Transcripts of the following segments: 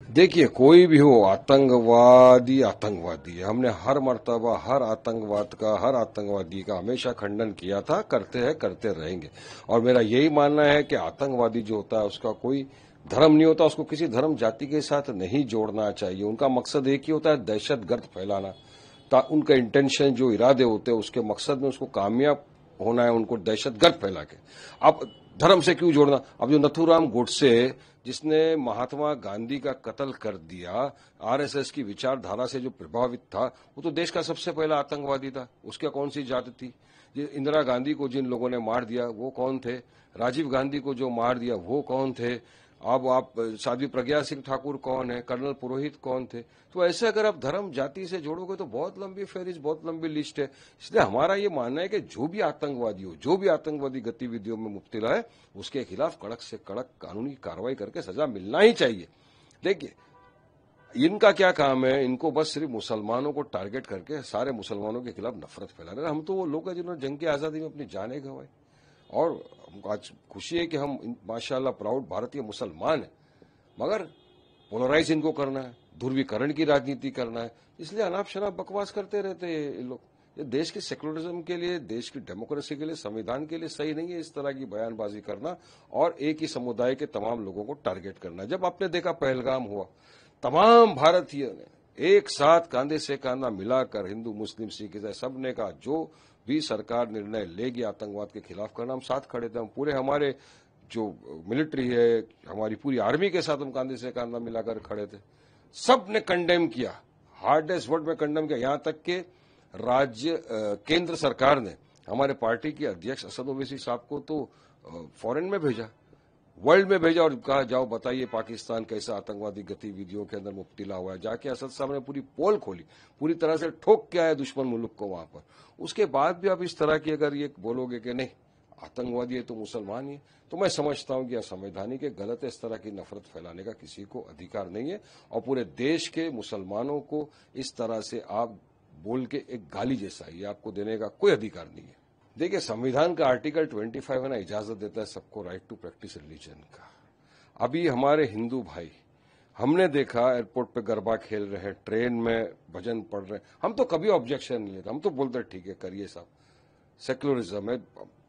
देखिए, कोई भी हो, आतंकवादी आतंकवादी है। हमने हर मर्तबा हर आतंकवाद का, हर आतंकवादी का हमेशा खंडन किया था, करते हैं, करते रहेंगे। और मेरा यही मानना है कि आतंकवादी जो होता है उसका कोई धर्म नहीं होता, उसको किसी धर्म जाति के साथ नहीं जोड़ना चाहिए। उनका मकसद एक ही होता है, दहशतगर्द फैलाना। उनका इंटेंशन, जो इरादे होते हैं, उसके मकसद में उसको कामयाब होना है, उनको दहशतगर्द फैला के। अब धर्म से क्यों जोड़ना? अब जो नथुराम गोडसे, जिसने महात्मा गांधी का कत्ल कर दिया, आरएसएस की विचारधारा से जो प्रभावित था, वो तो देश का सबसे पहला आतंकवादी था। उसके कौन सी जाति थी? ये इंदिरा गांधी को जिन लोगों ने मार दिया वो कौन थे? राजीव गांधी को जो मार दिया वो कौन थे? अब आप साध्वी प्रज्ञा सिंह ठाकुर कौन है? कर्नल पुरोहित कौन थे? तो ऐसे अगर आप धर्म जाति से जोड़ोगे तो बहुत लंबी फहरिस्त, बहुत लंबी लिस्ट है। इसलिए हमारा ये मानना है कि जो भी आतंकवादी हो, जो भी आतंकवादी गतिविधियों में मुब्तला है, उसके खिलाफ कड़क से कड़क कानूनी कार्रवाई करके सजा मिलना ही चाहिए। देखिए, इनका क्या काम है? इनको बस सिर्फ मुसलमानों को टारगेट करके सारे मुसलमानों के खिलाफ नफरत फैलाना। हम तो वो लोग हैं जिन्होंने जंग की आजादी में अपनी जानें गंवाई, और हमको आज खुशी है कि हम माशाल्लाह प्राउड भारतीय मुसलमान हैं। मगर पोलराइज इनको करना है, ध्रुवीकरण की राजनीति करना है, इसलिए अनाप शनाप बकवास करते रहते हैं ये लोग। ये देश की सेकुलरिज्म के लिए, देश की डेमोक्रेसी के लिए, संविधान के लिए सही नहीं है इस तरह की बयानबाजी करना और एक ही समुदाय के तमाम लोगों को टारगेट करना। जब आपने देखा पहलगाम हुआ, तमाम भारतीयों ने एक साथ कांधे से कांधा मिलाकर, हिंदू मुस्लिम सिख ईसाई, सबने कहा जो भी सरकार निर्णय लेगी आतंकवाद के खिलाफ करना, हम साथ खड़े थे। हम पूरे, हमारे जो मिलिट्री है, हमारी पूरी आर्मी के साथ हम कांधे से कांधा मिलाकर खड़े थे। सब ने कंडेम किया, हार्डेस्ट वर्ड में कंडेम किया। यहां तक के केंद्र सरकार ने हमारे पार्टी के अध्यक्ष असद ओवैसी साहब को तो फॉरेन में भेजा, वर्ल्ड में भेजा, और कहा जाओ बताइए पाकिस्तान कैसे आतंकवादी गतिविधियों के अंदर मुब्तला हुआ है। जाके असद साहब ने पूरी पोल खोली, पूरी तरह से ठोक के आए दुश्मन मुल्क को वहां पर। उसके बाद भी आप इस तरह की अगर ये बोलोगे कि नहीं आतंकवादी है तो मुसलमान ही है, तो मैं समझता हूं कि असंवैधानिक है, गलत है। इस तरह की नफरत फैलाने का किसी को अधिकार नहीं है, और पूरे देश के मुसलमानों को इस तरह से आप बोल के एक गाली जैसा ये आपको देने का कोई अधिकार नहीं है। देखिए, संविधान का आर्टिकल 25 है ना, इजाजत देता है सबको राइट टू प्रैक्टिस रिलीजन का। अभी हमारे हिंदू भाई, हमने देखा एयरपोर्ट पे गरबा खेल रहे हैं, ट्रेन में भजन पढ़ रहे हैं, हम तो कभी ऑब्जेक्शन नहीं लेते। हम तो बोलते ठीक है, करिए साहब, सेक्युलरिज्म है,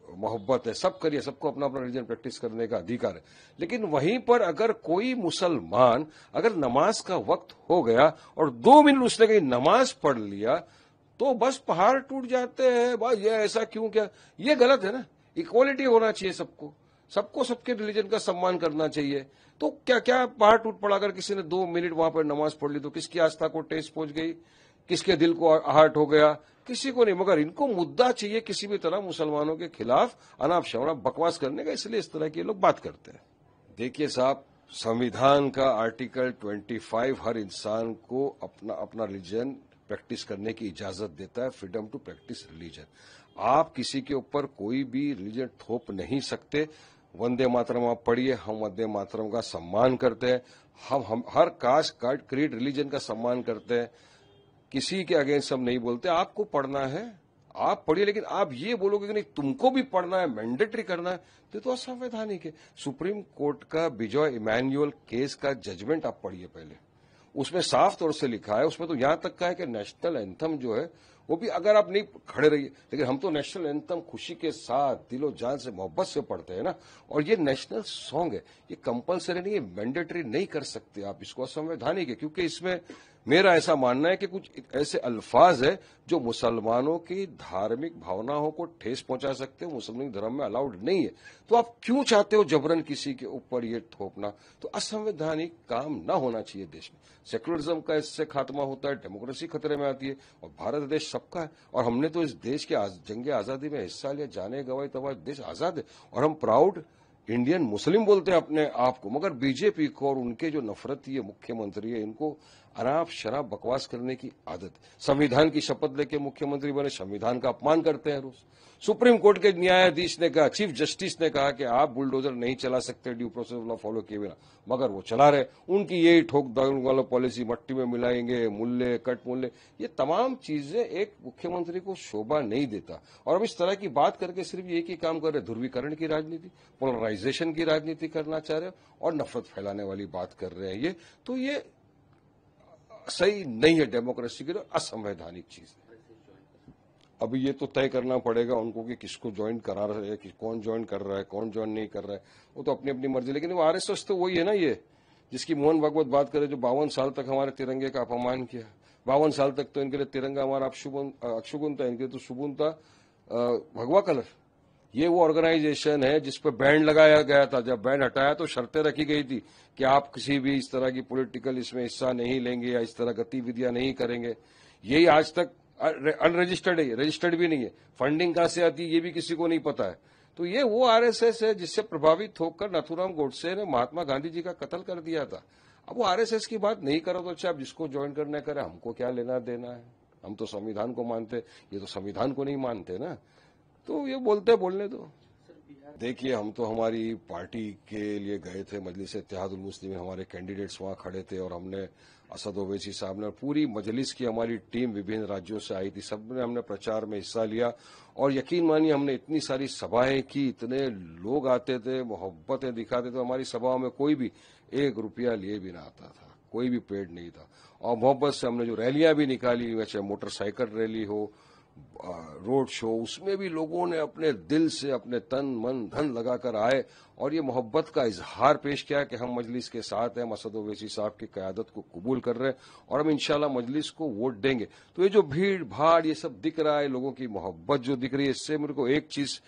मोहब्बत है, सब करिए, सबको अपना अपना रिलीजन प्रैक्टिस करने का अधिकार है। लेकिन वहीं पर अगर कोई मुसलमान, अगर नमाज का वक्त हो गया और 2 मिनट उसने कहीं नमाज पढ़ लिया, तो बस पहाड़ टूट जाते हैं। बस ये ऐसा क्यों? क्या ये गलत है ना? इक्वालिटी होना चाहिए सबको, सबको सबके रिलीजन का सम्मान करना चाहिए। तो क्या क्या पहाड़ टूट पड़ा? अगर किसी ने 2 मिनट वहां पर नमाज पढ़ ली तो किसकी आस्था को ठेस पहुंच गई? किसके दिल को आहट हो गया? किसी को नहीं। मगर इनको मुद्दा चाहिए किसी भी तरह मुसलमानों के खिलाफ अनाप शनाप बकवास करने का, इसलिए इस तरह के लोग बात करते हैं। देखिए साहब, संविधान का आर्टिकल 25 हर इंसान को अपना अपना रिलीजन प्रैक्टिस करने की इजाजत देता है, फ्रीडम टू प्रैक्टिस रिलीजन। आप किसी के ऊपर कोई भी रिलीजन थोप नहीं सकते। वंदे मातरम आप पढ़िए, हम वंदे मातरम का सम्मान करते हैं। हम हर कास्ट क्रीड रिलीजन का सम्मान करते हैं, किसी के अगेंस्ट हम नहीं बोलते। आपको पढ़ना है आप पढ़िए, लेकिन आप ये बोलोगे कि नहीं तुमको भी पढ़ना है, मैंडेटरी करना है, तो असंवैधानिक है। सुप्रीम कोर्ट का विजय इमैनुअल केस का जजमेंट आप पढ़िए पहले, उसमें साफ तौर से लिखा है। उसमें तो यहां तक कहा है कि नेशनल एंथम जो है वो भी अगर आप नहीं खड़े रहिए, लेकिन हम तो नेशनल एंथम खुशी के साथ दिलो जान से मोहब्बत से पढ़ते हैं ना। और ये नेशनल सॉन्ग है, ये कंपलसरी नहीं है, मैंडेटरी नहीं कर सकते आप इसको, असंवैधानिक है। क्योंकि इसमें मेरा ऐसा मानना है कि कुछ ऐसे अल्फाज है जो मुसलमानों की धार्मिक भावनाओं को ठेस पहुंचा सकते हैं, मुस्लिम धर्म में अलाउड नहीं है। तो आप क्यों चाहते हो जबरन किसी के ऊपर ये थोपना? तो असंवैधानिक काम ना होना चाहिए देश में। सेकुलरिज्म का इससे खात्मा होता है, डेमोक्रेसी खतरे में आती है, और भारत देश सबका है। और हमने तो इस देश के जंग आजादी में हिस्सा लिया, जाने गवाए, तब देश आजाद है। और हम प्राउड इंडियन मुस्लिम बोलते हैं अपने आप को। मगर बीजेपी को और उनके जो नफरती मुख्यमंत्री है, इनको अनाप शराब बकवास करने की आदत। संविधान की शपथ लेके मुख्यमंत्री बने, संविधान का अपमान करते हैं रोज। सुप्रीम कोर्ट के न्यायाधीश ने कहा, चीफ जस्टिस ने कहा कि आप बुलडोजर नहीं चला सकते ड्यू प्रोसेस लॉ फॉलो किए बिना, मगर वो चला रहे। उनकी यही ठोक दाग वाला पॉलिसी, मट्टी में मिलाएंगे, मूल्य कट मूल्य, ये तमाम चीजें एक मुख्यमंत्री को शोभा नहीं देता। और अब इस तरह की बात करके सिर्फ एक ही काम कर रहे, ध्रुवीकरण की राजनीति, पोलराइज पोलराइजेशन की राजनीति करना चाह रहे हो और नफरत फैलाने वाली बात कर रहे हैं। तो ये सही नहीं है, डेमोक्रेसी के लिए असंवैधानिक चीज है। अभी ये तो तय करना पड़ेगा उनको कि किसको ज्वाइन करा रहे हैं, कि कौन ज्वाइन कर रहा है, कौन ज्वाइन नहीं कर रहा है, वो तो अपनी अपनी मर्जी। लेकिन वो आरएसएस तो वही है ना, ये जिसकी मोहन भागवत बात करे, जो 52 साल तक हमारे तिरंगे का अपमान किया। 52 साल तक तो इनके लिए तिरंगा हमारा अक्षुगुण था, इनके लिए तो शुगुन था भगवा कलर। ये वो ऑर्गेनाइजेशन है जिस पर बैन लगाया गया था। जब बैन हटाया तो शर्तें रखी गई थी कि आप किसी भी इस तरह की पॉलिटिकल इसमें हिस्सा नहीं लेंगे या इस तरह गतिविधियां नहीं करेंगे। यही आज तक अनरजिस्टर्ड है, रजिस्टर्ड भी नहीं है। फंडिंग कहां से आती है ये भी किसी को नहीं पता है। तो ये वो आरएसएस है जिससे प्रभावित होकर नाथूराम गोडसे ने महात्मा गांधी जी का कत्ल कर दिया था। अब वो आरएसएस की बात नहीं करो तो अच्छा, आप जिसको ज्वाइन करने करे, हमको क्या लेना देना है। हम तो संविधान को मानते, ये तो संविधान को नहीं मानते ना। तो ये बोलने दो। देखिए, हम तो हमारी पार्टी के लिए गए थे, मजलिस इत्तेहादुल मुस्लिमीन, हमारे कैंडिडेट्स वहां खड़े थे और हमने असद ओवैसी साहब ने, पूरी मजलिस की हमारी टीम विभिन्न राज्यों से आई थी, सबने हमने प्रचार में हिस्सा लिया। और यकीन मानिए, हमने इतनी सारी सभाएं की, इतने लोग आते थे, मोहब्बतें दिखाते थे। हमारी सभाओं में कोई भी 1 रुपया लिए भी ना आता था, कोई भी पेड नहीं था। और मोहब्बत से हमने जो रैलियां भी निकाली, वैसे मोटरसाइकिल रैली हो, रोड शो, उसमें भी लोगों ने अपने दिल से, अपने तन मन धन लगाकर आए और ये मोहब्बत का इजहार पेश किया कि हम मजलिस के साथ हैं, असद ओवैसी साहब की क़यादत को कबूल कर रहे हैं और हम इंशाल्लाह मजलिस को वोट देंगे। तो ये जो भीड़ भाड़ ये सब दिख रहा है, लोगों की मोहब्बत जो दिख रही है, इससे मेरे को एक चीज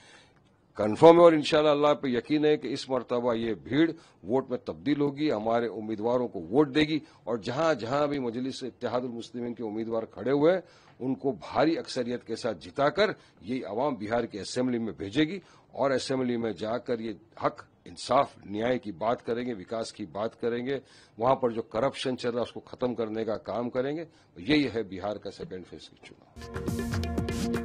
कन्फर्म है और इंशाल्लाह अल्लाह पे यकीन है कि इस मर्तबा ये भीड़ वोट में तब्दील होगी, हमारे उम्मीदवारों को वोट देगी और जहां जहां भी मजलिस इत्तेहादुल मुस्लिमीन के उम्मीदवार खड़े हुए हैं उनको भारी अक्सरियत के साथ जिताकर ये अवाम बिहार की असेंबली में भेजेगी और असेंबली में जाकर ये हक, इंसाफ, न्याय की बात करेंगे, विकास की बात करेंगे, वहां पर जो करप्शन चल रहा है उसको खत्म करने का काम करेंगे। यही है बिहार का सेकेंड फेज का चुनाव।